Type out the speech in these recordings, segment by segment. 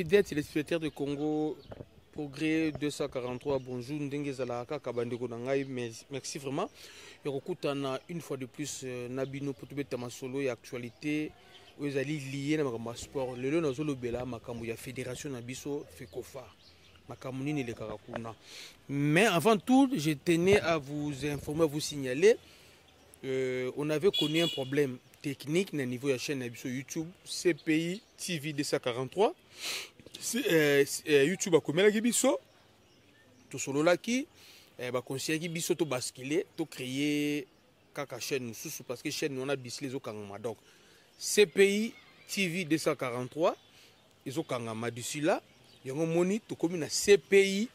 fidèles téléspectateurs de Congo Progrès 243, bonjour, Ndengezalaka, Kabandeko Nangai, merci vraiment. Et on une fois de plus Nabino pour tout mettre solo et actualité. Vous allez lier à sport. Le long de Bela, Makamu, ya fédération Nabiso, Fekofa. Makamuni le Karakuna. Mais avant tout, je tenais à vous informer, à vous signaler. On avait connu un problème technique au niveau de la chaîne Nabiso YouTube, CPI TV 243. YouTube a commis la biso to solo laki ba conseiller biso to basculer to créer kaka chaîne sous parce que chaîne on a biscuit les okangama donc CPI TV 243 les okangama d'ici là yango moni to commis na CPI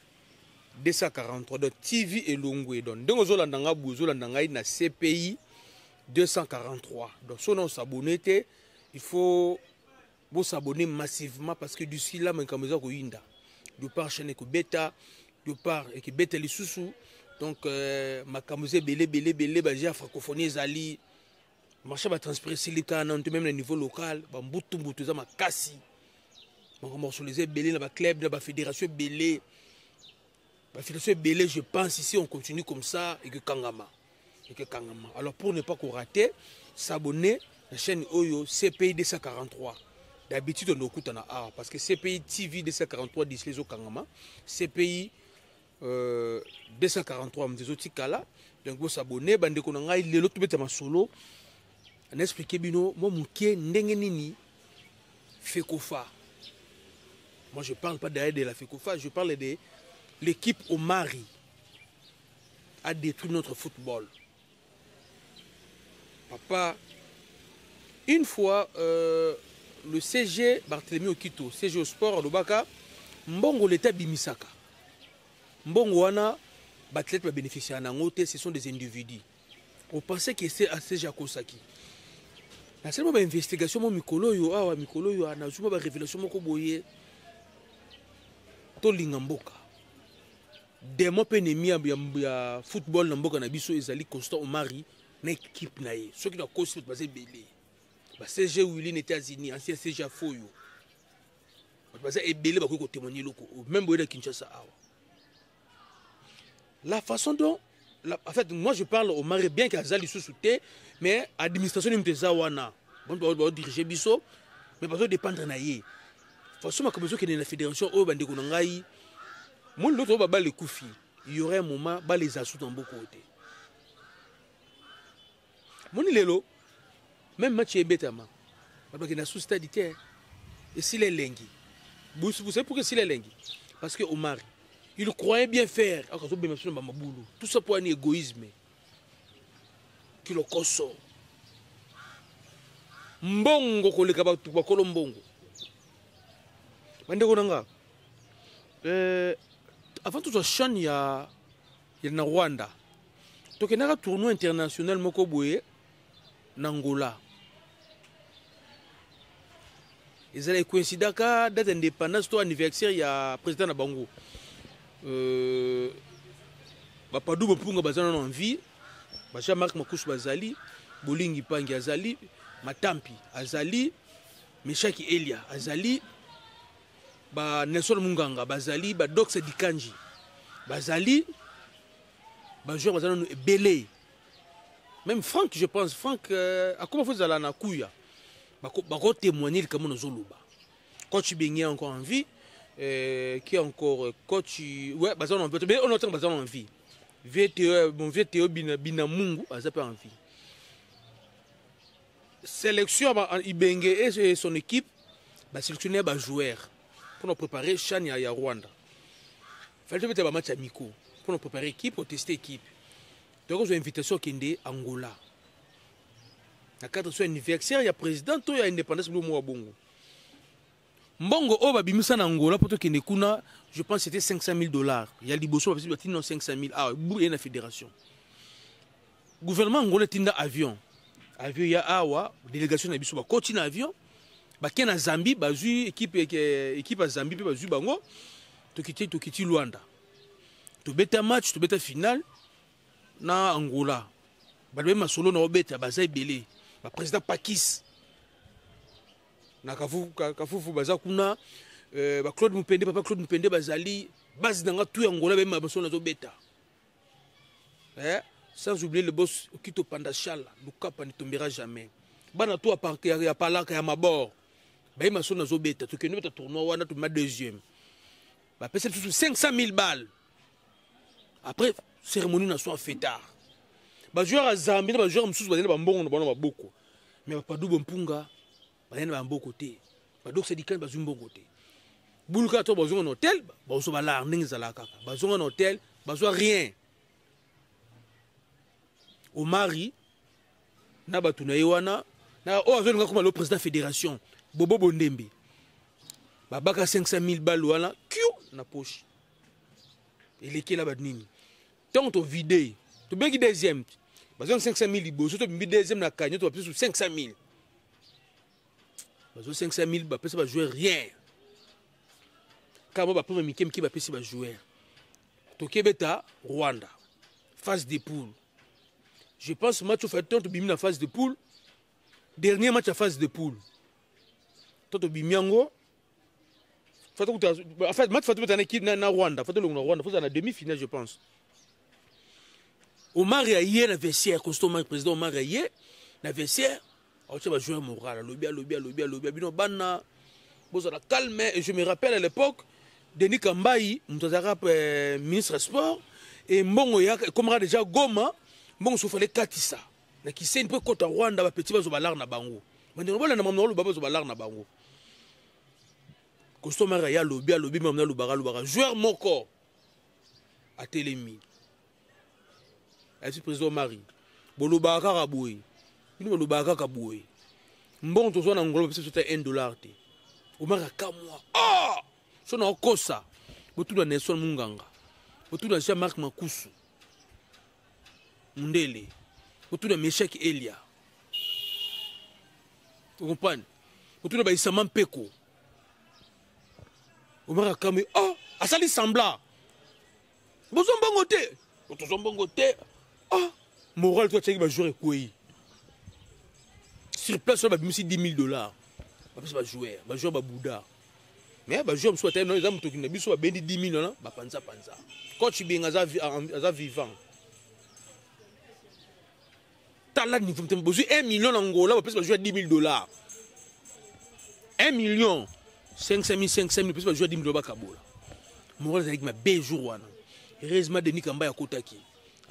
243 donc TV et longwe donc ndongo zolandanga buzolandanga na CPI 243 donc si on s'abonne il faut vous s'abonner massivement parce que d'ici là, je suis de par chaîne que bêta, de par et que bêta les sous donc ma camusée belé, j'ai francophonie zali, marché va transpirer silica, même le niveau local, bambutu za ma kasi, mon morceau les belé, la club, la fédération belé, je pense ici on continue comme ça et que Kangama, alors pour ne pas qu'on rate, s'abonner à la chaîne Oyo CPI 243. D'habitude, on écoute parce que CPI TV 243 disent au Kangama, CPI 243 Mdezotikala, donc vous s'abonnez, bande konanga, il est l'autre bête à solo, on explique bino, moi mouké ndengenini Fekofa. Moi je parle pas derrière de la Fekofa, je parle de l'équipe Omari a détruit notre football. Papa, une fois. Le CG Barthélemy Okito, CG au sport, Lobaka, Mbongo l'État Bimisaka. Mbongo wana, Batlet va bénéficier en angote, ce sont des individus. On pensait que c'est à CG Akosaki. La seule investigation, mon Mikolo yo, ah, Mikolo yo, na zuma ba révélation moko boye. To lingamboka. Demo penemi ya football na mboka na biso ezali Constant Omari na équipe na ye. Ceux qui doivent cause basé belé. CG Willy États-Unis, ancien CG Foyo. Même à Kinshasa. La façon dont. En fait, moi je parle au mari bien qu'Azali sous-souté, mais l'administration de Zawana. On doit diriger Bisso, mais pas de dépendre de Naye. De toute façon, comme je la fédération, mon l'autre va le koufi. Il y aurait un moment, les assous dans beaucoup de côtés. Mon lelo. Même match est bête, parce qu'il y a sous-stade et s'il est lengui. Vous savez pourquoi s'il est lengui? Parce que Omar, il croyait bien faire. Tout ça pour un égoïsme. Qui le consomme. Mbongo ko le kabatu ba kolombongo. Bandeko nanga. Avant tout ça chan ya na Rwanda. Donc il y a un tournoi international moko boye na Angola. Ils allaient coïncider avec la date d'indépendance, tout anniversaire, il y a le président de Bango. Padou Bopunga Bazana en vie, Jean-Marc Makouche Bazali, Bolingi Pangi Azali, Matampi Azali, Meshaki Elia Azali, Nelson Munganga Bazali, Dox Dikanji Bazali, joueur Bazana Belé. Même Franck, je pense, Franck, à comment vous allez en Kouya? Bako témoigner comme nous zoluba. Coach Bengue encore en vie, qui est encore coach, ouais, bazan en vie, mais on entend bazan en vie. VTE, mon VTE Binamungu, bazan pas en vie. Sélection Ibenge et son équipe, sélectionner des joueurs pour nous préparer Chania à Rwanda. Fallait mettre un match amico pour nous préparer équipe, pour tester équipe. Donc j'ai une invitation qui est Angola. Dans le cadre de son anniversaire, il y a président, il y a indépendance de Bongo. Mbongo, Bimisa Angola, pour que je pense que c'était $500,000. Il y a Liboso, il y a 500,000. Ah, il y a une fédération. Le gouvernement angolais a un avion. Avion, il y a Awa, délégation de Bisso, continue avion. Il y a Zambie, équipe à Zambie, il y a Bango, Tokiti Luanda. Tu bêta match, tu bêta final, na Angola. Même solo na obeta, Bazaï Belé. Le président Pakis, na Kafufu Bazakuna, Claude Mupende, papa Claude Mupende, bazali, base dans tout Angola, même à Basson Beta. Sans oublier le boss Kito Pandachal, le cap ne tombera jamais. Bana toi parquet, il y a pas là qu'il y a ma bord. Ben ma son Beta, tu connais ta tournoi, on a tout ma deuxième. Bah, c'est 500 000 balles. Après, cérémonie n'a soit fait tard. Bah, joueur à Zambie, bah, joueur Moussous, bah, il y a beaucoup. Mais pas double Mpunga, bah, il y a un beau côté. Bah, donc c'est dit qu'il y a un bon côté. Boulka, tu as besoin d'un hôtel, bah, on se va là, on est à la caca. Besoin d'un hôtel, besoin rien. Au mari, na batuna yewana, na o azo nga comme le président de la fédération, Bobo Bondembe. Bah, baka 500 000 balles, voilà, na poche. Et les qui là-bas nini. Tant tu vidé, tu bien qui deuxième. Besoin 500 000 libo, surtout tu deuxième na cagnotte, tu vas plus sur 500 000. Besoin 500 000, bah ça va jouer rien. Car moi bah pour Mikem qui va passer va jouer. Tokebeta Rwanda. Phase de poule. Je pense match au fait tant tu bimi na phase de poule. Dernier match à phase de poule. Tant tu bimi yango. En fait, match Fatou est équipe na Rwanda. Fatou le Rwanda, faut en demi-finale je pense. Omar Yaye na vestiaire, constamment président Omar Yaye na vestiaire. On va jouer moral, lobby, bino bana. Boza la calme et je me rappelle à l'époque Denis Kambayi, Moutazara ministre des Sports et Mbongo ya comme déjà Goma, Mbongo soufflait Katissa. Na qui sait un peu côté Rwanda ba petit bazo balar na bango. Maintenant voilà na mamno lo bazo balar na bango. Constamment ya lobby mamna lo bara joueur moko à Télémi. Est président Marie. Boloba Karaboui. Nous Boloba Kaboué. Mbongo to zo na ngolo peut-être $1 té. Omar Kamwa. Ah! Son en Kosa. Botu na Nelson Munganga. Botu na Jean-Marc Makusu. Mundele. Botu na Meshek Elia. Vous comprenez? Botu na Baïsaman Peko. Omar Kamwa. Ah! Asali Sambla. Bozo mbongo te. Bozo mbongo te. Ah! Moral toi tu vas jouer quoi? Sur place, on va bimisi $10,000. Parce que va jouer ba Bouddha. Mais ba jouer soit non exemple to kina biso ba bendi 10 000 ba panza. Coach binga za vivant. Tala ni fumte besoin 1 million Angola ba peut jouer $10,000. 1 million 500 000 peut jouer $10,000 ba kabola. Moral avec ma belle jour wana. Heureusement Denis Kamba ya kotaki.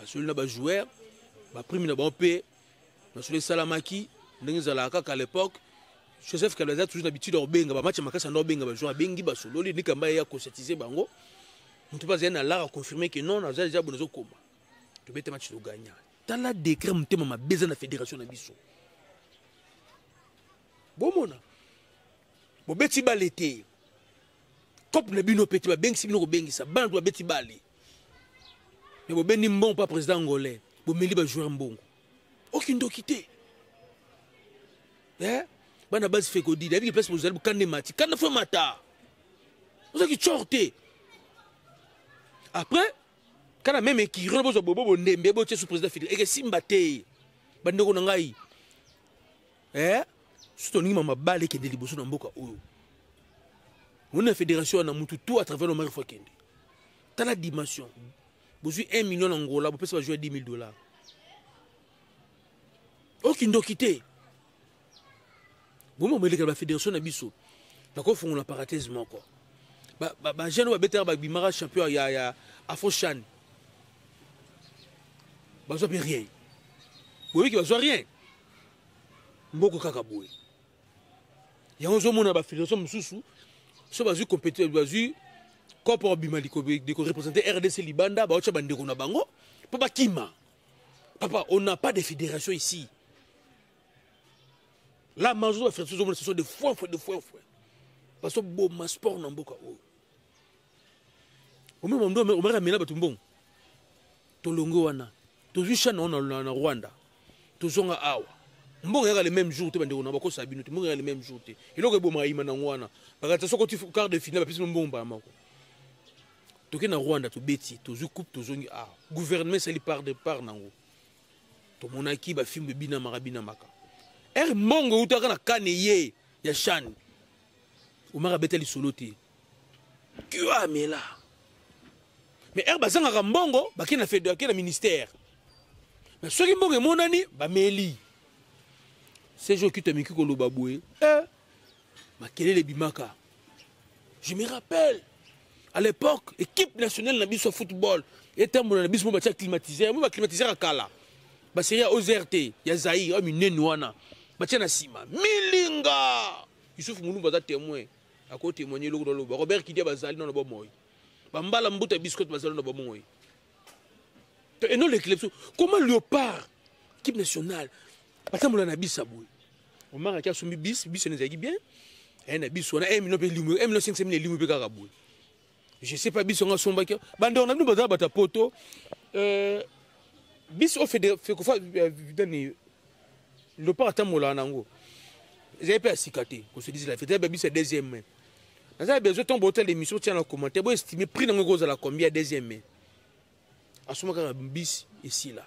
Asoli na ba joueur ba prime na ba paie. Na soli Salamaki ndenge zalaka à l'époque. Joseph Kabila toujours l'habitude de benga ba match makasa no benga ba joueur bengi ba solo li Kamba ya conscientiser bango. On peut pas aller là à confirmer que non na déjà bonozo komba. To bete match do gagner. Tala décret mutema ma beza na fédération na biso. Bon mona. Bo beti balete. Cop na bino petit ba bengi sibino ko bengi sa ban do beti balé. Mais bo beni mbon pas président angolais. Bo meli ba joueur mbongo. Aucune dokité. Bana base fait kodi david place pour vous kande mati kana fa mata vous qui chorté après kana même qui reno bozo bobo ndembe bo sous président fédéral et que simbaté bandeko na ngai surtout ni mama balé ke de liboso na mboka oyo on fédération na mutu tout à travers le mari fakende dans la dimension bozu 1 million Angola bo peut jouer $10,000 aucune dokité. Bon, mais la fédération na biso. D'accord, font la parenthèse encore. Bah, jeune ou better, bimara champion, il y a Afrochan. Bah, ça peut rien. Oui, qui va rien. Mboko kakaboué. Il y a un homme na fédération msusu. So bazu compétition, bazu corps bimali de représenter RDC Libanda, bah ocha bandeko na bango. Papa Kima. Papa, on n'a pas de fédération ici. La majorité de la ce sont des foins. Parce que bon, ma sport n'a pas au même moment, on m'a ramené là, bon. Tolongo wana. Tozu chana na Rwanda. Tozonga awa. Mbongo yaka le même jour, te bande on a bako sabino, mbongo yaka le même jour te. Ilo ke boma ima na wana. Parce que ça quand tu quart de finale, puis mbongo ba mako. Toke na Rwanda to beti, tozu coupe tozongi awa. Gouvernement sali part de part nango. To monaki ba film bina marabina maka. Mongo utaka na kane ye ya Chan. Omar abeteli solote. Kua mela. Mais er bazanga rambongo, ba kena fait de ministère. Mais ceux qui mbongo monani, ba meli. Ces jours qui te miki ko lobaboué. Makelele bimaka. Je me rappelle à l'époque, équipe nationale na biso football, était mon na biso ba climatiseur, moi ba climatiseur akala. Ba série OZRT, ya Zaïre, o minenu wana. Ba tia na sima. Milinga. Youssouf Mounou ba témoin. À côté témoigner lo lo. Robert Kidia bazali na bo moy. Ba mbala mbuta biscuit bazali na bo moy. Et non les clubs. Comment Léopard, équipe nationale, ba tambola na bisaboué. On m'a qui a soumis bis ne zagi bien. Et na bis on a 1 million pe limu, 1 million 500 000 limu pe karaboué. Je sais pas bis on a son bac. Bande on a nous bazali bata poto. Bis au fait que fois donner le pas tamola nango. J'ai pas cicaté, qu'on se dise la vérité, bis c'est deuxième main. Vous avez besoin de tomber hôtel d'émission, tiens dans le commentaire, vous estimez prix dans le gros à la combien deuxième main. À ce moment-là, bis ici là.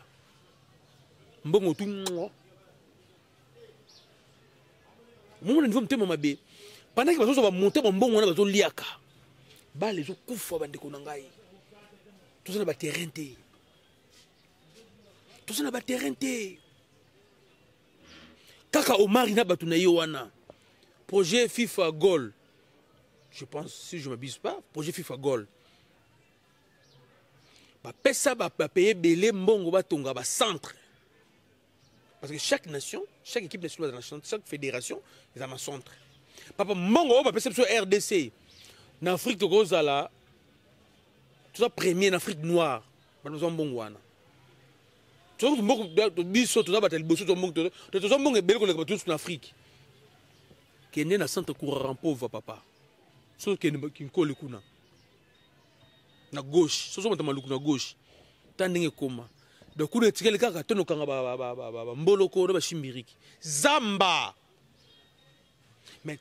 Mbongo tout moi. Mon niveau me mabé. Pendant que les gens vont monter mon bon on a besoin liaka. Ba les gens kufa bande konangai. Tout ça na ba terrain té. Tout ça na ba terrain té. Kaka Omar ina batu na wana. Projet FIFA Goal. Je pense, si je ne m'abuse pas, projet FIFA Goal. Bah, pesa va payer belé mbongo batonga ba centre. Parce que chaque nation, chaque équipe nationale, chaque fédération, ils ont un centre. Papa mbongo va passer sur RDC. En Afrique de Gozala, tout ça premier en Afrique noire. Nous avons mbongo wana. Tout ça mbongo de biso tout ça batel bosso tout mbongo tout ça mbongo belé ko tout en Afrique. Kenya na centre courant pauvre papa. So qui nkole kuna na gauche so so mata na gauche tandenge koma donc kuna tikele kaka tono kanga ba mboloko na ba shimbiriki zamba mais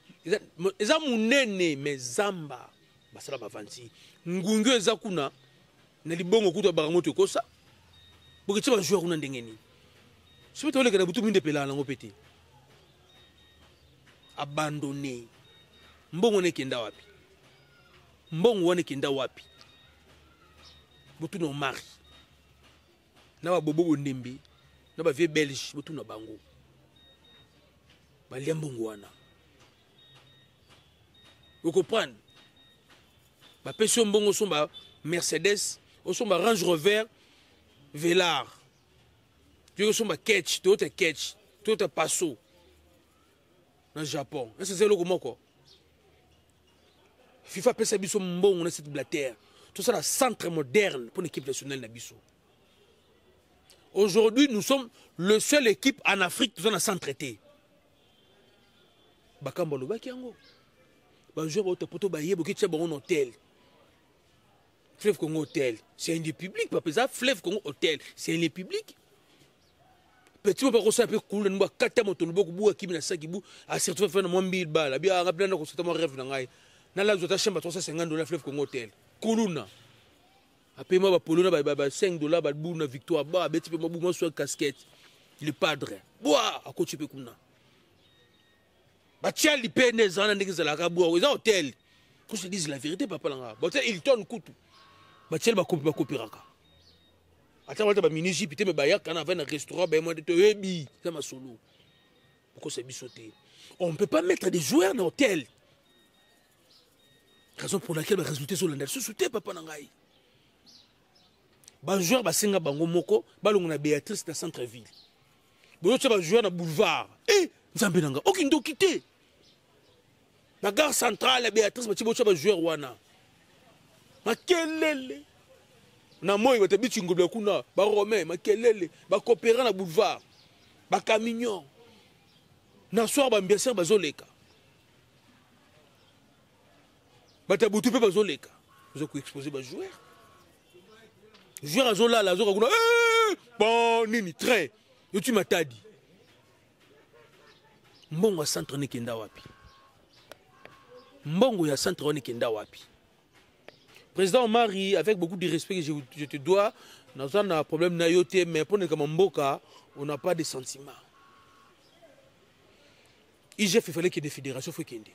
eza munene mais zamba basala ba vanti ngungu eza kuna na libongo kuto ba ngoto kosa boki tsa ba joueur kuna ndengeni so to le kana butu minde pela na ngopete abandonné mbongo ne kenda wapi mbongo wane kenda wapi botu no mari na ba bobo ndembe na ba vie belge botu na bango ba lia mbongo wana vous comprenez ba peso mbongo somba Mercedes o somba Range Rover Velar tu somba Ketch tout Passo na Japon c'est le comment FIFA pesa biso mbongo na cette blater. Tout ça, un centre moderne pour l'équipe nationale Nabiso. Aujourd'hui, nous sommes le seul équipe en Afrique qui a un centre traité. Bakambolo Bakiango. Bonjour, votre poto baye, boki tcha bon hôtel. Fleuve Congo Hôtel. C'est un lieu public, papa. Ça, Fleuve Congo Hôtel. C'est un lieu public. Petit peu par ça, un peu cool, nous avons 4 motos, nous avons beaucoup de gens à se retrouver faire moins 1000 balles. Bien, rappeler que c'est un rêve. Na la zota chambre $350 Fleuve Congo Hôtel. Kuluna. Après moi polo na ba $5 ba bouna victoire ba beti pe mo so casquette. Le padre. Boa a coach pe kuna. Ba tia li pene zana ndiki za la ka boa. Ils hôtel. Qu'on se dise la vérité papa langa. Ba tia Hilton kutu. Ba tia ba kopiraka. Ata wata ba miniji pité me ba ya kana va na restaurant ba moi de te ebi. Ça ma solo. Pourquoi c'est bisoté? On ne peut pas mettre des joueurs dans hôtel. Raison pour laquelle les résultats sont là. Sous-souté, papa Nangaï. Les joueurs basenga bango moko, balongo na Béatrice dans centre-ville. Boyo tsa ba joueur na boulevard. Nzambe nanga, aucune do quitté. La gare centrale la Béatrice ba tsa ba joueur wana. Makelele. Na moyi ba tabichi ngobla kuna, ba romain, makelele, ba coopérant na boulevard. Ba camion. Na soir ba mbiaser ba zoleka. Batabutu pe bazoleka. Vous avez exposé ba joueur. Joueur azola la zoka kuna. Bon nini très. Yo tu matadi. Mbongo centre ne kenda wapi. Mbongo ya centre ne kenda wapi. Président Omari, avec beaucoup de respect que je te dois, nous avons un problème na yote mais pour ne comme mboka, on n'a pas de sentiments. IGF il fallait qu'il y ait des fédérations faut qu'il y ait.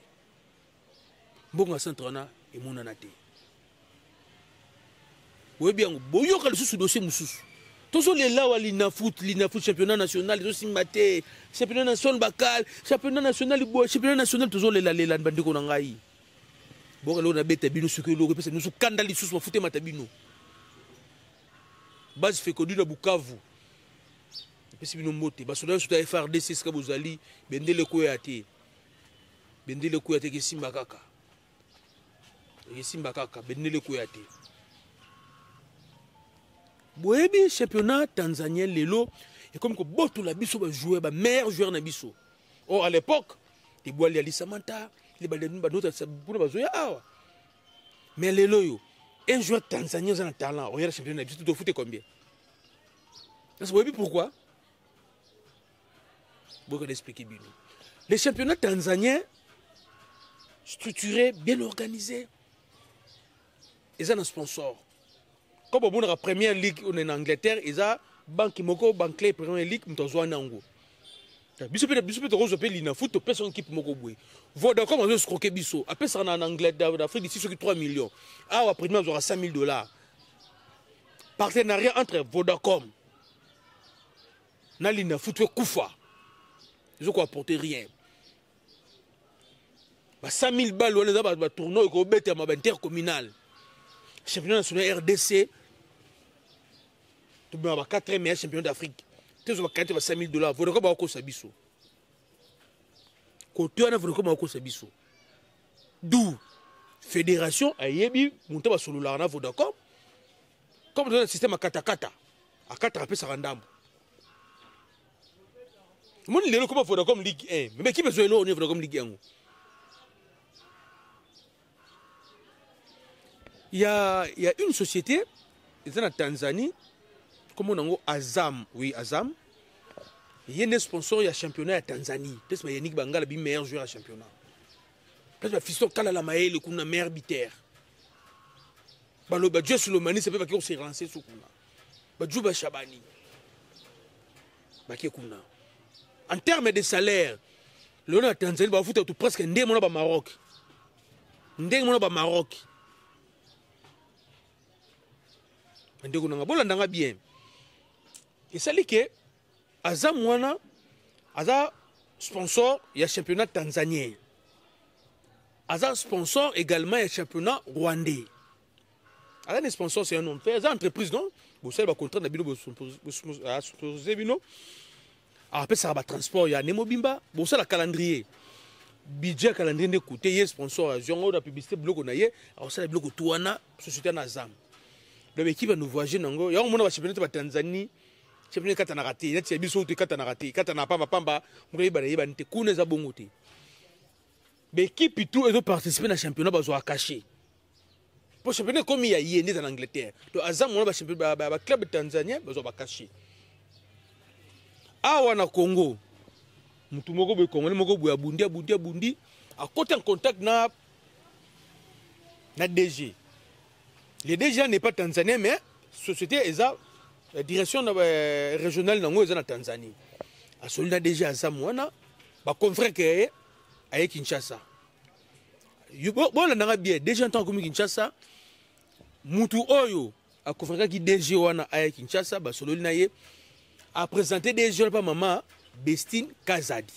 Mbongo centre na et mon anate. Oui bien, boyo quand le dossier mususu. Tous les là où l'ina foot championnat national, les aussi maté, championnat national bacal, championnat national toujours les la bande ko ngai. Bon là on a bête bino ce que l'on repose nous scandale sous ma fouté matabino. Base fait connu na Bukavu. Pesi bino moté, basoda sur FRDC ce que vous allez bendele ko yaté. Bendele ko yaté ke simba kaka. Ke simba kaka bendele ko yaté. Boebi championnat tanzanien lelo et comme que boto la biso ba jouer ba meilleur joueur na biso. Or à l'époque, les Boali Ali Samanta, les Badeni Badota pour ba jouer ah. Mais lelo yo, un joueur tanzanien a un talent, regarde championnat biso tu foot combien? Parce que pourquoi? Beaucoup d'expliquer bien. Les championnats tanzaniens structurés, bien organisés. Ils ont un sponsor. Comme on a la première ligue en Angleterre, ils ont banque moko banque première ligue mtozo nango. Biso peut rose pe lina foot personne équipe moko boy. Vodacom on a scroqué biso. Après ça en Angleterre d'Afrique d'ici sur 3 millions. Ah après nous aura $5,000. Partenariat entre Vodacom na lina foot kufa. Ils ont quoi apporter rien. Ba 5,000 balles on les a ba tournoi ko bête ma intercommunal. Championnat national RDC. Tu as 4 meilleurs champions d'Afrique. Tu as 5,000 $. Vodacom a encore sabiso. Côté on a Vodacom a encore sabiso. D'où fédération a yebi monter ba solo la na Vodacom. Comme dans le système à kata à 4 après ça randam. Mon lelo comme Vodacom Ligue 1. Mais qui besoin là on est Vodacom Ligue 1. Il y a une société, c'est en Tanzanie, comme on a Azam, oui Azam. Il y a un sponsor, il y a un championnat à Tanzanie. Peut-être que Yannick Bangala est le meilleur joueur à championnat. Peut-être que Fiston Kalala Maël est le meilleur arbitre. Dieu Soulomani, c'est pas qu'il s'est lancé sur Kuna. Dieu Chabani. En termes de salaire, le Tanzanie va foutre presque un démon au Maroc. Un démon au Maroc. Bien. Et ça dit que Azam wana Aza sponsor il y a championnat tanzanien. Aza sponsor également il y a championnat rwandais. Aza les sponsors c'est un nom fait Aza entreprise non. Vous savez ba contrat na bino sponsorisé bino. Après ça va transport il y a Nemo Bimba. Vous savez la calendrier. Budget calendrier de côté il y a sponsor à Zongo la publicité bloc on a yé. Alors ça le bloc Touana société na Azam. L'équipe va nous voyager nango ya on a championnat de Tanzanie championnat katana raté net c'est biso te katana raté katana pamba ngoi ba yeba nte kuna za bongo te l'équipe tout ils ont participé na championnat bazo a caché pour championnat comme il y a yé en Angleterre to Azam on a championnat ba club tanzanien bazo ba caché awa na Congo mutu moko be Congo moko boya bundi à côté en contact na DG. Le DG n'est pas tanzanien, mais la société est la direction régionale est en Tanzanie. À ce moment-là, DG Azamouana, ma confrère qui est à Kinshasa. Bon, on a bien, DG en tant que Kinshasa, Moutou Oyo, à confrère qui DG à Kinshasa, a présenté DG par maman Bestine Kazadi.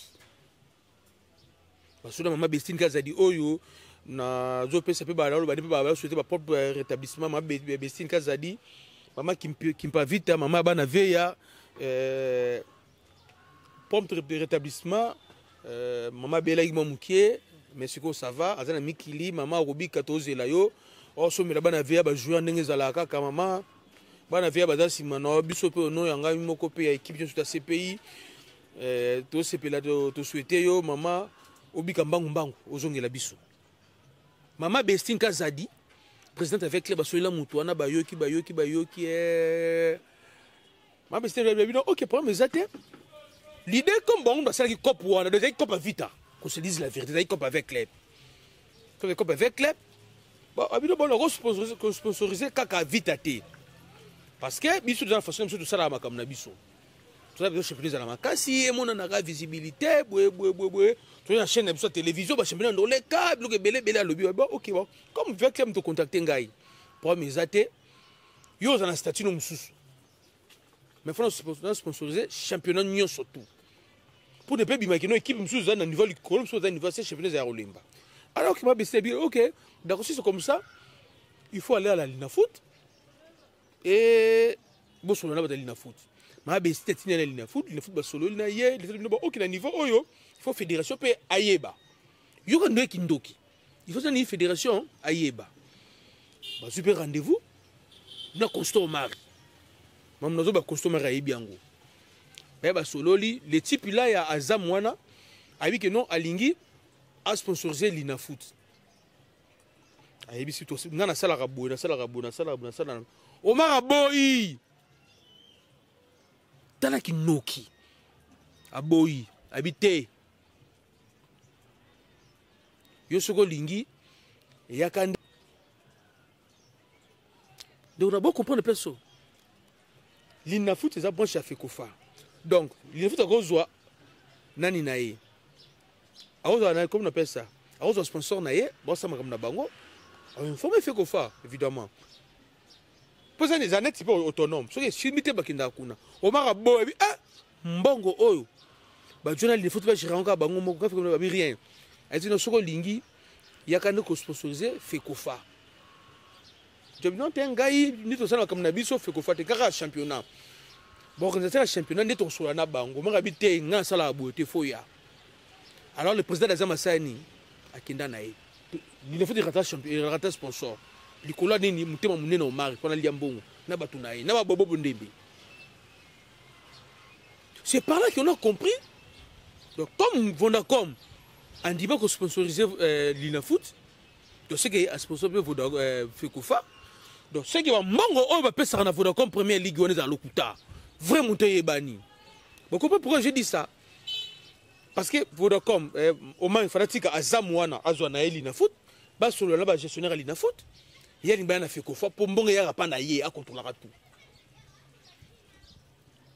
Parce que maman Bestine Kazadi Oyo, na zo pesa pe ba souhaiter ba propre rétablissement ma Bestine Kazadi maman kimpa vita maman bana veya propre rétablissement maman bela igma mukie mais siko ça va azana mikili maman robi 14 la yo o so mela bana veya ba jouer ndenge zala kaka maman bana veya baza sima na biso pe no yanga moko pe ya équipe sur ta CPI to sepela to souhaiter yo maman obika mbangu ozongela biso. Maman Bestine Kazadi, présidente avec les Basoila Moutouana, Bayoki. Maman Bestine Kazadi, ok, pour mes athées. L'idée, comme bon, c'est qu'il coupe ou on a des copes à vita. Qu'on se dise la vérité, des copes avec les. Comme des copes avec les. Bon, on a sponsorisé Kaka Vita. Parce que, bisous de la façon, bisous de ça, la macam na bisous. Tout ça, je suis à la macassi, et mon a la visibilité, tu as une chaîne de télévision, je suis dans les câbles, ok, bon, comme je vais te contacter, pour mes athées, yo za na statut no mususu mais faut sponsoriser championnat nyo surtout pour ne pas bimaki no équipe mususu za na niveau likolo mususu za niveau c'est championnat ya Rolimba. Alors que m'a baissé bien OK, d'accord, si c'est comme ça, il faut aller à la Linafoot et bon sur la Linafoot. M'a baissé tine la Linafoot ba solo na ye, OK na niveau oyo, il faut fédération pe ayeba. Yo kan ndoki ndoki. Il faut une fédération ayeba. Ba super rendez-vous na constat mari. Mam nazo ba constat mari ayebi yango. Ba sololi le type là ya Azam wana ayebi que non alingi a sponsorisé Linafoot. Ayebi si to na sala rabo na sala Omar Aboyi. Tala ki noki. Aboyi habité. Yo soko lingi yakanda. Donc on a beau comprendre personne. Linafoot c'est ça branche à Fekofa. Donc Linafoot a gozwa nani nae. Comme on appelle ça. Alors, sponsor naie, bon ça m'a comme na bango. Il faut me faire qu'on fasse évidemment. Pour ça des années type autonome. Ce qui est limité bakinda kuna. Omar Aboyi mbongo oyo. Ba journal de football gérer encore bango moko comme rien. Et dit no soko lingi yakanda ko sponsoriser Fekofa. Je non te ngai ni to sana comme na biso Fekofa te kaka championnat. Bon organisateur championnat ni to so na bango. Mo rabité nga sala abote foya. Alors le président d'Azam Assani a Kinda Nae. Il faut des ratas sponsor. Les collègues ni mutema munene au mari pendant liambongo na batunae na bobo bondembe. C'est par là qu'on a compris. Donc comme Vodacom en dit pas qu'on sponsorise Linafoot, donc c'est qu'il a sponsorisé Fekofa. Donc c'est qu'il va mango on va passer en Vodacom première ligue on est à Lokuta. Vraiment bani. Bon pourquoi je dis ça? Parce que Vodacom, au moins, il fallait que Azam wana azwa na Linafoot, ba solo na ba gestionnaire Linafoot, il y a une bana Fekofa pour mbonga ya rapanda ye a contrôler tout.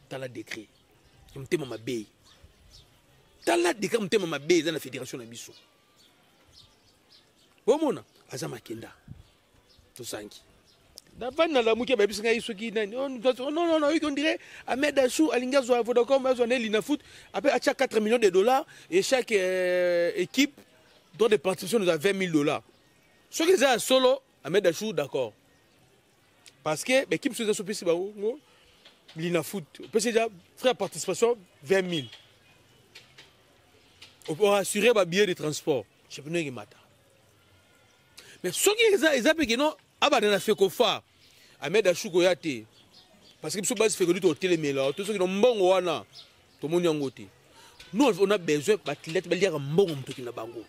Dans la décret, mtema mabe. Dans la décret mtema mabe dans la fédération na biso. Bon mona Azam akenda. To sanki. Davant na la muke ba bisinga isoki nani. Non, on dirait Ahmed Achou alingazo Vodacom azwa na Linafoot après à chaque 4 millions de dollars et chaque équipe doit des participations de 20 000 dollars. Ce que c'est solo Ahmed Achou d'accord. Parce que l'équipe se soupisse ba Linafoot peut déjà faire participation 20 000. Pour assurer ba billet de transport. Je peux pas mata. Mais ce qui est que non abana na Fekofa Ahmed Achou koyate parce que biso base fait que tout télémé là tout ce qui non mbongo wana to moni yangote nous on a besoin d'athlètes ba lire mbongo mtoki na bango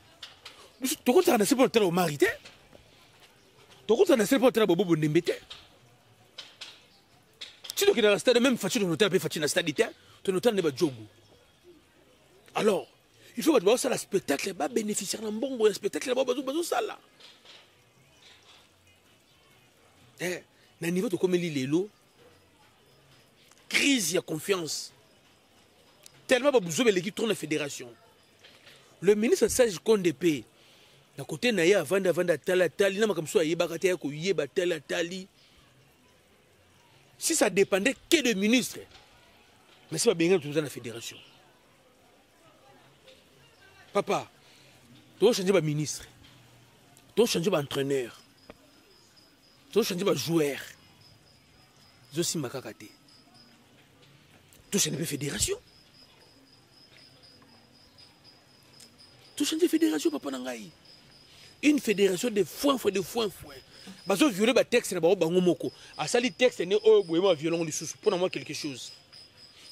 biso to kota na sepo tela o marité to kota na sepo tela bobo ndembete tu dois que dans le stade même facile on peut facile na stade terre to notal ne ba jogo alors il faut que ça la spectacle ba bénéficier na mbongo ya spectacle ba bazo sala. Na niveau de comme lilo crise de confiance tellement pas besoin de l'équipe tourne la fédération. Le ministre Sage Kondepé na côté na ya avant tala na comme ça yeba kata ko yeba tali si ça dépendait que de ministre mais c'est pas bien tout dans la fédération. Papa tu changer ba ministre tu changer ba entraîneur tu changer ba joueur je suis makakate tu changer ba fédération tu changer fédération papa nangai une fédération de foin bazo violer ba texte na ba bango moko asali texte ne o boyema violon lisusu pour moi quelque chose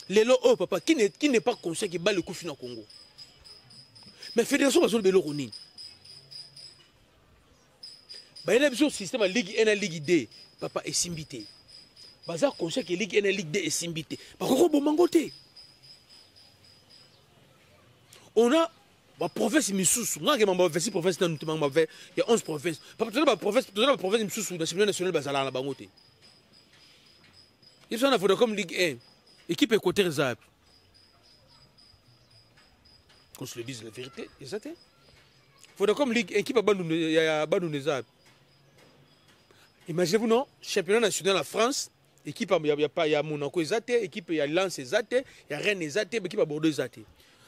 lelo oh papa qui n'est pas conscient que ba le coup fina Congo mais fédération bazo le belo roni ba ina biso système ligue 1 ligue 2 papa est simbité baza conscient que ligue 1 ligue 2 est simbité ba ko bomangote on a la province misusu ngake mamba versi province na ntumanga mamba il y a 11 provinces papa tona ba province misusu na championnat national bazala na bangote ils sont na Vodacom ligue 1 équipe équateur zap qu'on se le dise la vérité exact Vodacom ligue 1 équipe ya bandu zap Imaginez-vous, non? Championnat national en France, équipe, il y a Monaco, équipe, il y a Lens, il y a Rennes, équipe à Bordeaux,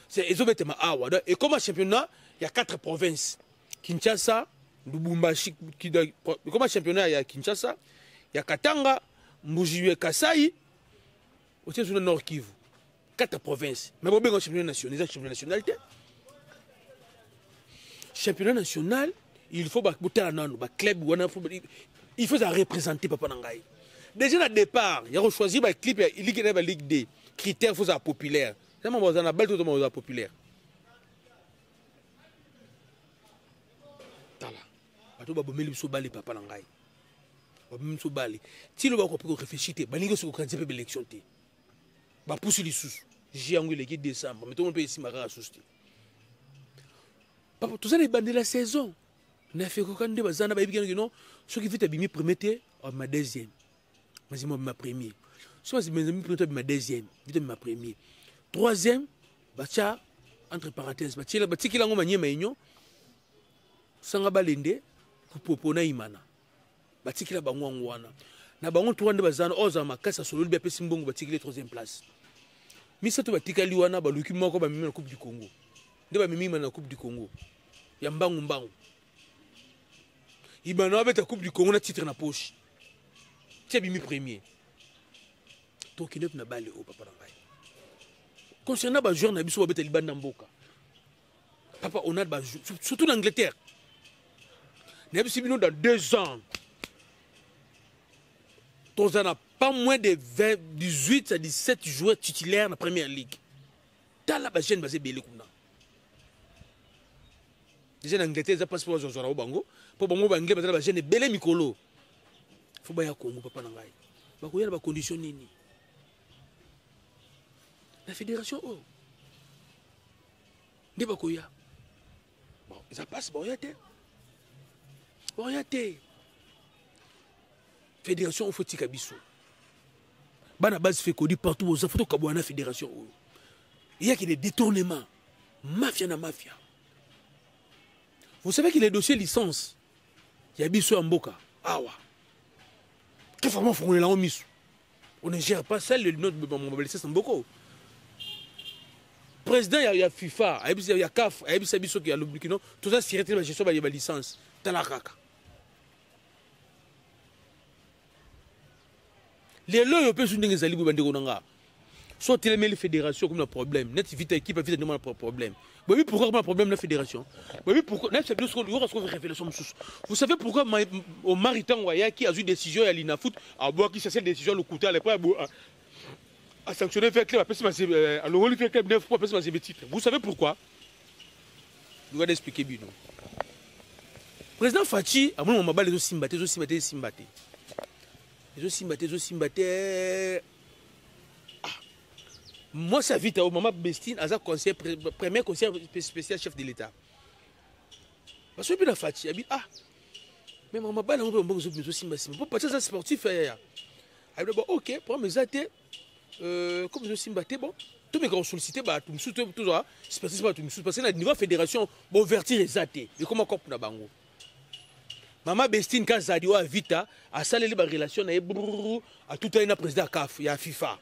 c'est et comme championnat, il y a 4 provinces. Kinshasa, Lubumbashi, comme championnat, il y a Kinshasa, il y a Katanga, Mbujiwe, Kasai, aussi sur le Nord Kivu. 4 provinces. Mais bon, un championnat national, il championnat national. Championnat national, il faut que club, il faut représenter Papa Nangaï. Déjà, au départ, il y a choisi le clip, il y a la Ligue D. Critères, il faut être populaire. C'est un bel tout le monde populaire. Tala. Bato ba bomeli biso bali papa na ngai. Ba bomeli biso bali. Ti lo ba ko peko réfléchir te, ba ningo so ko kanze pe élection te. Ba pousse li sous. Jangu le 2 décembre, mais tout le monde peut ici mara sous te. Papa, tout ça les bandes de la saison. Na fait ko kande bazana ba yibiki non, ceux qui vite bimi premier te, ma deuxième. Mas ma premier. So mes amis premier ma deuxième, vite ma premier. Troisième, bacha entre parenthèses, bacha ki lango manyema enyo. Sanga balende kupopona imana batikila bango ngwana na bango tuwande bazana oza makasa solo bi apesi mbongo batikile 3e place misa to batikali wana baluki moko ba mimi na coupe du Congo nde ba mimi na coupe du Congo ya mbangu ibana abeta coupe du Congo na titre na poche tie bimi premier to kinep na bale o papa na ngai concernant ba joueur na biso ba beta libanda mboka papa on a ba surtout en Angleterre. Dans 2 ans, on n'a pas moins de 18 à 17 joueurs titulaires dans la première ligue. Dans la chaîne basée Bélé Kouna. Déjà en Angleterre, ça passe pour les joueurs au Bango. Pour Bango, Anglais, la chaîne Bélé Mikolo. Il faut que Congo, papa Nangai. Il y a des conditions. La fédération, oh. Bon, ça passe, bon, il y a Orienté. Fédération, il faut que tu Bana base fait qu'on dit partout aux enfants que la fédération. Il y a des détournements. Mafia na mafia. Vous savez qu'il y a des dossiers licence. Il y a Bissou Mboka. Ah ouais. Quelle forme on est là en mis. On ne gère pas ça, le notre mobilisation c'est beaucoup. Président, il y a FIFA, il y a CAF, il y a Bissou qui a l'obligé. Tout ça, c'est la gestion de la licence. Dans la caca. Les lois européennes sont des alliés pour Bandegonanga. Soit les fédérations comme un problème. Net vite équipe vite demande un problème. Oui, pourquoi un problème la fédération? Oui, pourquoi vous savez pourquoi au Maritain qui a eu décision à l'Inafoot à boire qui cette décision le coûter à sanctionner faire club à l'Euro faire club 9 fois parce que titre. Vous savez pourquoi? Je vais expliquer bien. Président Fachi a mon mabal les simbaté. Moi, ça vite au maman Bestine, à premier conseiller spécial chef de l'État. Parce que la Fachi, elle dit ah, mais maman balle on peut bon pour partir ça sportif. Elle dit bon ok, pour mes athées, comme je simbaté bon, tous mes grands sollicités bah tout ça, sportif pas tout parce que la niveau fédération bon vertir les athées. Et comment coupe na bango. Maman Bestine quand ça dit vita a salé les relations à tout un président CAF, il y a FIFA.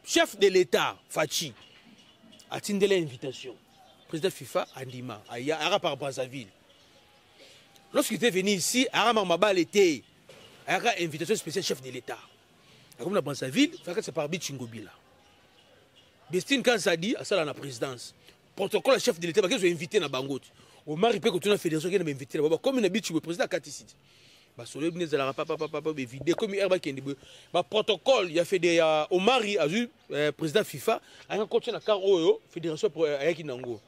Chef de l'État, Fachi, a tindé l'invitation. Président FIFA, Andima, Ara par Brazzaville. Lorsqu'il était venu ici, Ara Mabal était invitation spéciale chef de l'État. Comme la Brazzaville, c'est par Bichingobila. Bestine quand ça dit, à ça la présidence. Protocole chef de l'État, parce qu'ils ont invité dans Bangot. Au Mari peut continuer la fédération qui a invité là-bas. Comme une habitude, le président Katissi. Basolo ibn zala papa vidéo comme herba qui ba protocole il a fait des au mari a vu président FIFA a continué la car oyo fédération pour ayaki nango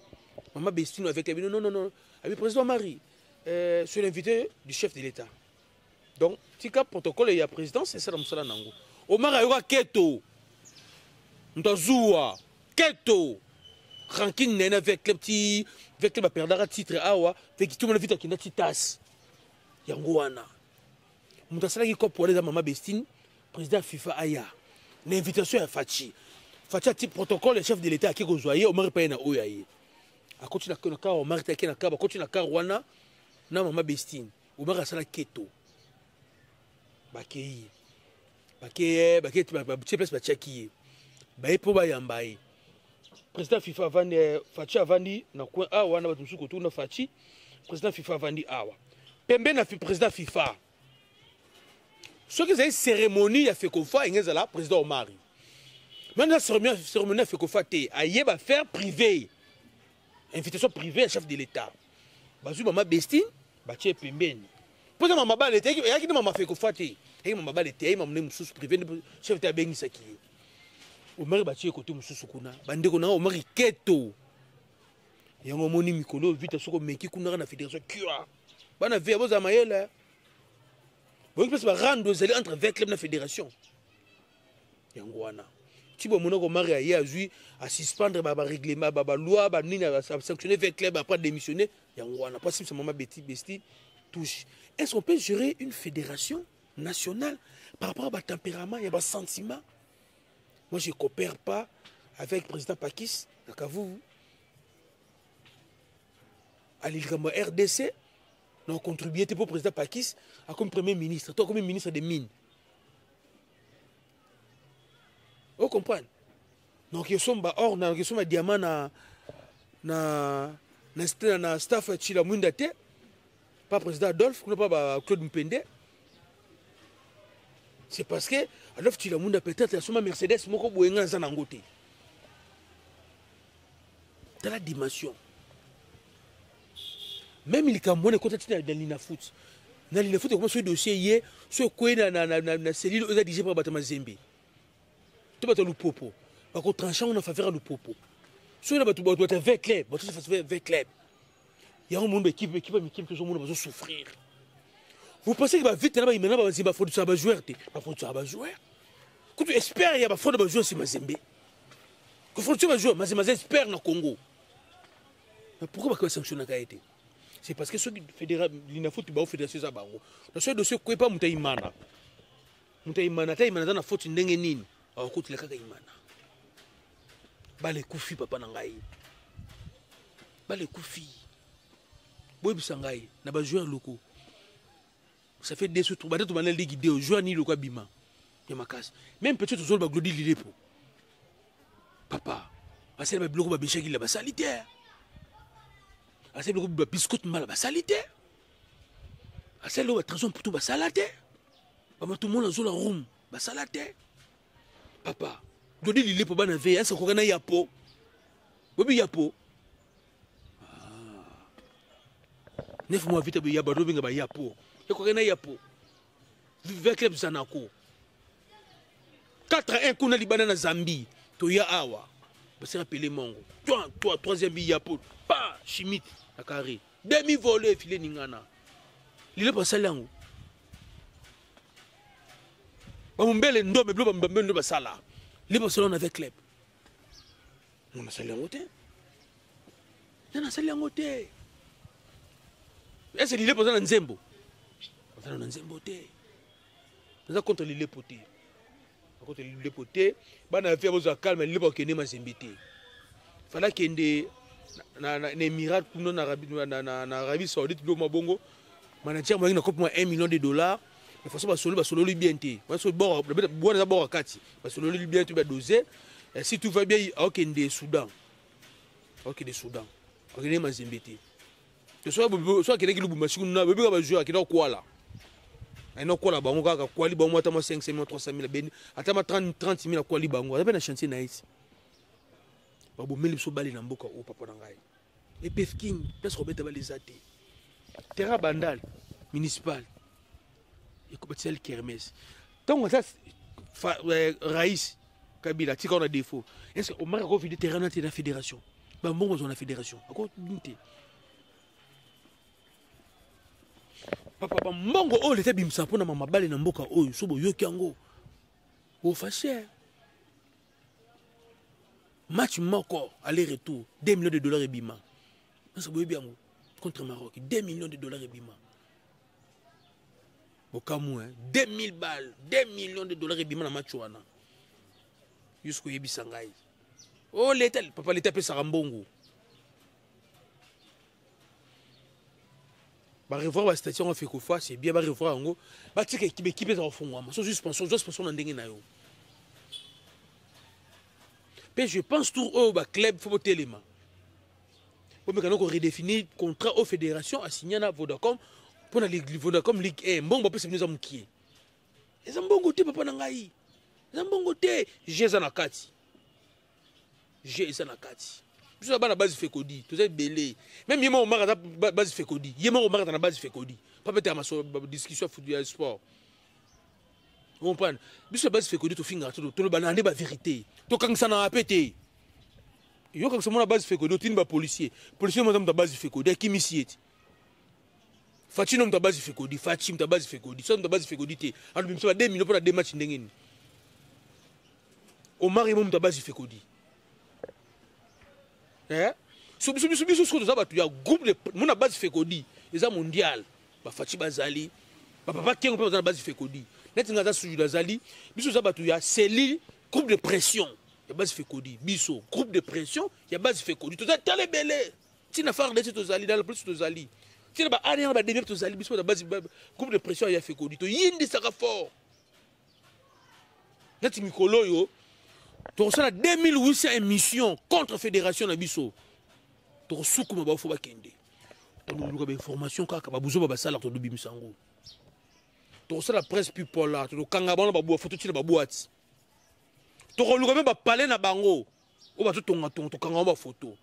maman Bestino avec non avec président mari sur l'invité du chef de l'État donc tika protocole il y a président c'est ça la nango au mari ayoka keto ndazua keto ranking nena avec les petits avec les perdara titre awa avec tout le monde vite qui n'a titas yango wana Moutasala qui cop pour les maman Bestine, président FIFA Aya. L'invitation à Fachi. Fachi a type protocole, le chef de l'État qui a rejoint au Mari Payena Oyaye. A continué à faire au Mari Taki Nakaba, continue à faire Wana, na maman Bestine. Au Mari Asala Keto. bakei place bachaki baye po bayamba ye président FIFA avandi Fachi avandi na coin awa na bato mosusu kotuna Fachi président FIFA avandi awa pembe na président FIFA soki ezali cérémonie ya Fekofa engezala président Omari maintenant cérémonie ya Fekofa te ayeba faire privé invitation privée à chef de l'État bazui mama Bestine batie pembeni poza mama bale te yaki na mama Fekofa te yaki mama bale te yaki mama mususu privé chef d'État bengisaki Omari batie côté mususu kuna bandeko na Omari keto yango moni mikolo vite soko meki kuna na fédération kia bana ve boza mayela boki pesa rando zali entre 20 clubs na fédération yango wana tibo monoko Omari aye azui à suspendre ba règlement ba loi ba nini à sanctionner 20 clubs après démissionner yango wana pas si maman Besti touche. Est-ce qu'on peut gérer une fédération nationale par rapport à ba tempérament et ba sentiment? Moi, je ne coopère pas avec le président Pakis, vous, à l'île RDC, nous avons contribué pour le président Pakis comme premier ministre, toi comme ministre des Mines. Vous comprenez? Donc, ils sont hors, ils sont diamant na staff Chila Mundate, pas président Adolphe, pas Claude Mpende. C'est parce que Adolphe Chilamunda peut-être a sûrement Mercedes moko boyenga za nangote. Dans la dimension. Même il kamone côté dans l'inafoot. Dans l'inafoot comme ce dossier hier, ce quoi na cellule aux dirigé par Batama Zembe. Tout bato lupopo. Ba ko trancher on a faveur lupopo. So na bato doit être 20 clubs, bato se faire 20 clubs. Il y a un monde équipe que tout le monde va souffrir. Vous pensez que va vite là-bas, il m'a dit qu'il faut du joueur, il faut du joueur. Quand tu espères qu'il y a faut de joueur, c'est Mazembe. Quand faut du joueur, Mazembe espère dans le Congo. Mais pourquoi pas sanctionner la été? C'est parce que ceux qui fédèrent l'inafoot, tu vas au fédération Zabaro. Dans ce dossier, quoi pas Moutaïmana. Moutaïmana, Taïmana dans la faute n'engenine. Alors écoute les cas Imana. Ba les koufi papa nangai. Ba les koufi. Boy bisangai, na ba joueur locaux. Ça fait des sous-trous. Peut-être que tu guidé au joueur ni le quoi bima. Même peut-être que tu as glodi l'idée pour. Papa, assez le bloc de qui la salitaire. Assez le bloc de biscuit mal la salitaire. Assez le trésor pour tout la salataire. Papa, tout le monde a la room. La salataire. Papa, glodi l'idée pour ban veille. Est-ce qu'on a yapo? Oui, yapo. 9 mois vite, il y a pas de yapo. Il y a pas de club Zanako. 4-1 kuna libana na Zambie. Toya awa. C'est appelé Mongo. Toi, troisième yapo. Pas chimite à carré. Demi-volé filé ningana. Il est pas salango. Bamumbele ndo me bloba mbembe ndo basala. Il est pas salon avec club. On a salé en côté. On a salé en côté. Est-ce qu'il est pas dans Nzembo? On a Nzembo te. On a contre les potés. Contre les potés, bah na fait besoin calme, il est pas qu'une mazembité. Fallait qu'il y ait na Émirats pour na Arabie Saoudite do mabongo. Manager moi il a coupé $1 million. Il faut ça solo bien té. Moi sur bord boire d'abord à kati. Solo bien tu vas doser. Si tout va bien, OK des Soudan. OK des Soudan. OK des mazembité. Soit qu'il y ait des machines, on a besoin de jouer qui quoi là. Il y a quoi là, bango kaka quoi li bango atama 500 000 300 000 ben atama 30 000 quoi li bango. Avec un chantier naïs. Babo meli so bali na mboka o papa ngai. Et Pefking, place Robert les athées. Terrain bandal municipal. Et Kobatsel Kermès. Donc ça Raïs Kabila tika on a défaut. Est-ce que au Maroc on fait des terrains dans la fédération? Ba mbongo dans la fédération. Encore unité. Papa mbongo o leta bimsa pona mama bale na mboka oyo so boyoki yango. O fâché. Match moko aller-retour, $2 millions et bima. Ça boyobi yango contre Maroc, $2 millions et bima. Au Cameroun, 2000 balles, $2 millions et bima na match wana. Jusqu'au yebi sangai. Oh leta papa leta pe sarambongo. revoir la station fait que fois c'est bien ba revoir ngo ba tika équipe za fongwama so suspension na ndenge na yo mais je pense tout au ba club faut téléma pour me qu'on redéfinir contrat aux fédérations à signer na Vodacom pour la ligue Vodacom Ligue 1 mbongo pe c'est nous amukie eza mbongo te papa na ngai eza mbongo te jeza na kati jeza na kati biso na bana base fekodi toza belé même yema omaka na base fekodi yema omaka na base fekodi pas peut-être ma discussion football sport vous comprenez biso base fekodi to finga to le banande ba vérité to kangisa na pété yo kangisa mona base fekodi to ba policier mo ta base fekodi akimisieti Fatino mta base fekodi Fatim mta base fekodi so mta base fekodi te alo bimso ba 2 millions pour la 2 matchs ndengeni Omar yema mta base fekodi biso soki toza bato ya groupe de mona base fekodi eza mondial bafaci bazali bapapa kengo mpe baza na base fekodi neti nga aza sujuda azali biso toza bato ya cellule groupe de pression ya base fekodi biso groupe de pression ya base fekodi toza tala ebele ntina fardesi tozali dans la police tozali ntina baariere bademie tozali biso na base groupe de pression ya fekodi toyindisaka fort neti mikolo oyo tokosala 2800 émissions contre fédération na biso tokosukuma bafo bakende toluka bainformation kaka babuzo babasala todobimisa yango tokosala presse people la tokanga bana babua foto tina babuati tokoluka mpe bapale na bango oyo batotonga tokanga bango bafoto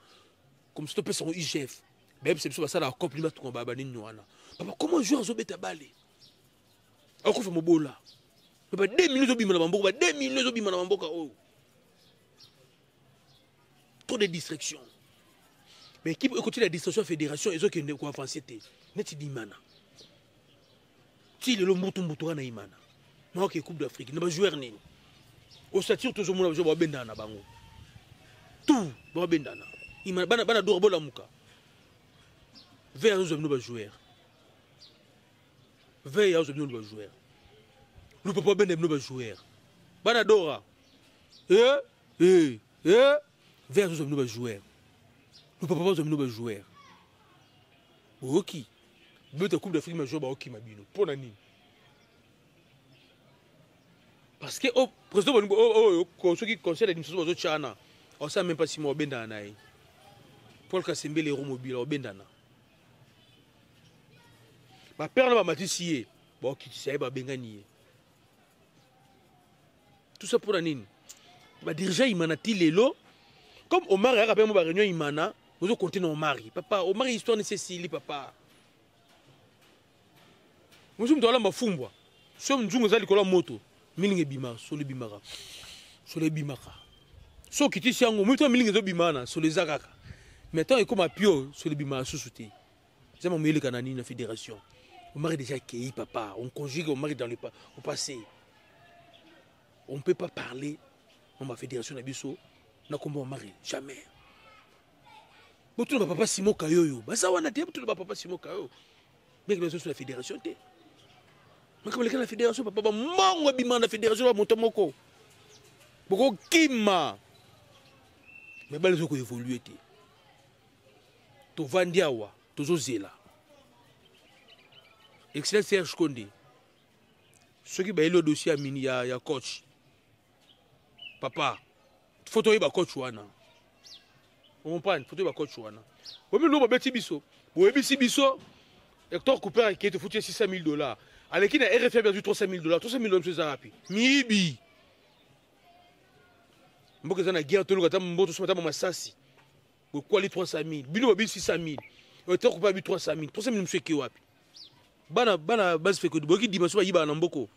comme si topesa yango igf bayebisa biso basala bacople batonga banini wana papa comment joueur azobeta bale akofa mobola ba 2 millions ezobima na bamboka ba 2 millions ezobima na bamboka oyo trop de distraction mais équipe écoute la distraction fédération et qui ne quoi avancer té neti dimana ti le mbutu na imana moi que coupe d'Afrique ne ba joueur nini au stature tous mona ba bendana na bango tout ba bendana imana bana dor bola muka vers nous ba joueur vers nous ba joueur nous peut pas bendana ba joueur bana dora vers nous ba joueur nous papa nous ba joueur ok but coupe d'Afrique ma joueur ba ok mabino pour nani parce que au président ceux qui conseillent l'administration bazo chana on sait même pas si mo benda na Paul Kasembele ro mobile o benda na ba père na ba matisier ba ok tu sais ba bengani tout ça pour nani ba dirigeant imanati lelo comme Omar a rappelé mon réunion imana nous allons continuer Omar papa Omar histoire nécessite papa nous sommes dans la mafumbwa sommes nous allons kola moto milinge bima so le bimaka so kiti siango muto milinge zo bimana so les akaka maintenant et comme a pio so le bima sous-souté c'est mon meilleur kanani na fédération Omar est déjà accueilli papa on conjugue Omar dans le au passé on peut pas parler dans ma fédération nabiso na kombo Omar jamais botu na papa Simon Kayoyo basa wana te botu na papa Simon Kayoyo mais que sur la fédération te mais comme la fédération papa ba mongo bima na fédération ba motomoko boko kima mais ba les ko évoluer te to vandiawa to zozela excellent Serge Condé ceux qui ba le dossier à mini ya coach papa photo yi ba coach wana on comprend photo yi ba coach wana o mi no ba beti biso bo ebisi biso Hector Cooper qui était foutu $600,000 avec qui na RFA perdu $300,000 $300,000 c'est rapi mibi mboka za na guerre to lokata mboto so mata masasi bo kwali $300,000 bino ba 600,000 Hector Cooper bi $300,000 $300,000 mswe ki wapi bana base fait que de boki dimension yiba na mboko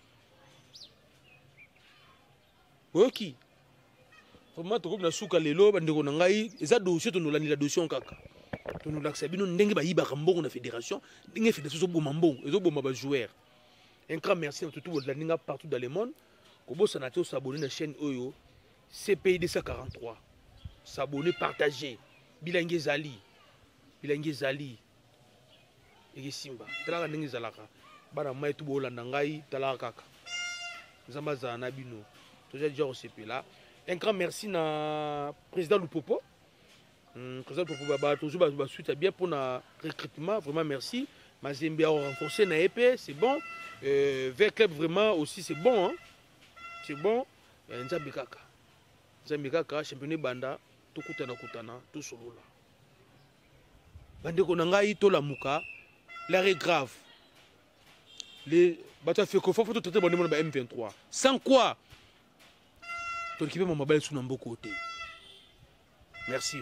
boki vraiment to ko na suka lelo bandeko na ngai eza dossier to nolani la dossier kaka to no laksa bino ndenge ba yiba mbongo na fédération ndenge fédération zo boma mbongo ezo boma ba joueur un grand merci à tout la ninga partout dans le monde ko bossa na to s'abonner na chaîne Oyo CPI 243 s'abonner partager bilangi zali et simba tala ndenge zalaka bana mai to bolanda ngai tala kaka nzamba za na bino to déjà au CP là un grand merci na président Lupopo président Lupopo baba toujours ba suite bien pour na recrutement vraiment merci Mazembe a renforcé na épée, c'est bon. Vers club vraiment aussi c'est bon. Hein? C'est bon. Nzambe kaka. Nzambe kaka championnat banda to kutana to solola. Bande ko ngai to la muka. L'arrêt grave. Les bateaux fait qu'on faut traiter bon numéro M23. Sans quoi ton équipe m'a balé sous n'importe côté. Merci.